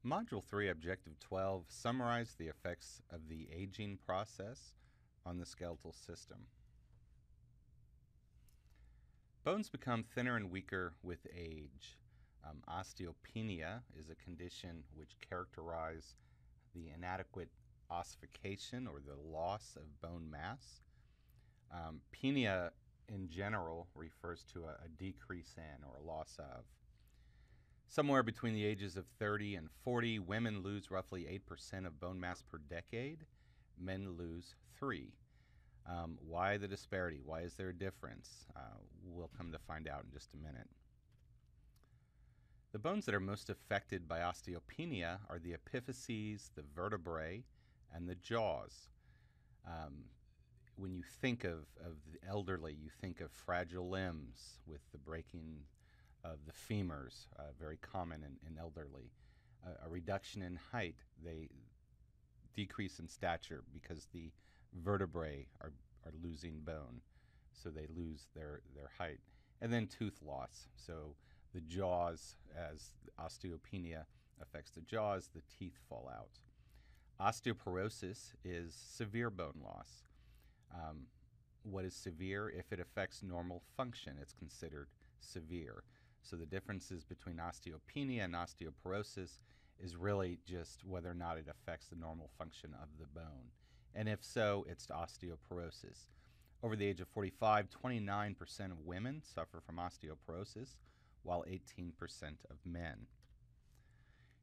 Module 3, Objective 12, summarized the effects of the aging process on the skeletal system. Bones become thinner and weaker with age. Osteopenia is a condition which characterizes the inadequate ossification or the loss of bone mass. Penia in general refers to a decrease in or a loss of. Somewhere between the ages of 30 and 40, women lose roughly 8% of bone mass per decade. Men lose 3%. Why the disparity? Why is there a difference? We'll come to find out in just a minute. The bones that are most affected by osteopenia are the epiphyses, the vertebrae, and the jaws. When you think of the elderly, you think of fragile limbs with the breaking of the femurs, very common in elderly. A reduction in height, they decrease in stature because the vertebrae are losing bone, so they lose their height. And then tooth loss, so the jaws, as osteopenia affects the jaws, the teeth fall out. Osteoporosis is severe bone loss. What is severe? If it affects normal function, it's considered severe. So the differences between osteopenia and osteoporosis is really just whether or not it affects the normal function of the bone. And if so, it's osteoporosis. Over the age of 45, 29% of women suffer from osteoporosis, while 18% of men.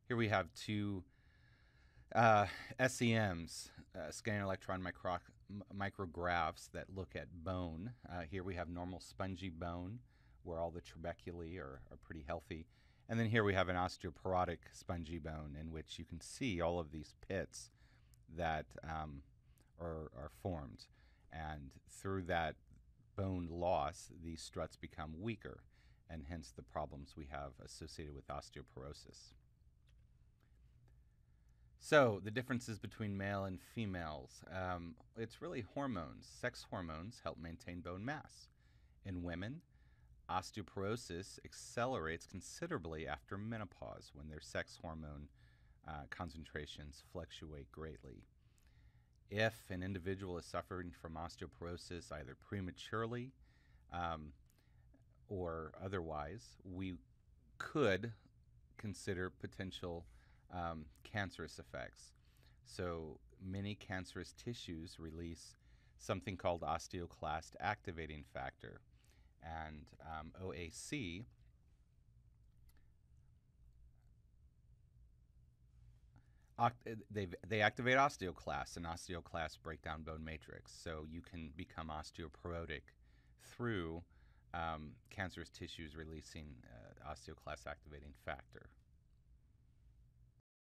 Here we have two SEMs, scanning electron micrographs that look at bone. Here we have normal spongy bone, where all the trabeculae are pretty healthy. And then here we have an osteoporotic spongy bone in which you can see all of these pits that are formed. And through that bone loss, these struts become weaker, and hence the problems we have associated with osteoporosis. So the differences between male and females, it's really hormones. Sex hormones help maintain bone mass. In women, osteoporosis accelerates considerably after menopause when their sex hormone concentrations fluctuate greatly. If an individual is suffering from osteoporosis either prematurely or otherwise, we could consider potential cancerous effects. So many cancerous tissues release something called osteoclast activating factor. And OAC they activate osteoclasts, and osteoclasts break down bone matrix. So you can become osteoporotic through cancerous tissues releasing osteoclast activating factor.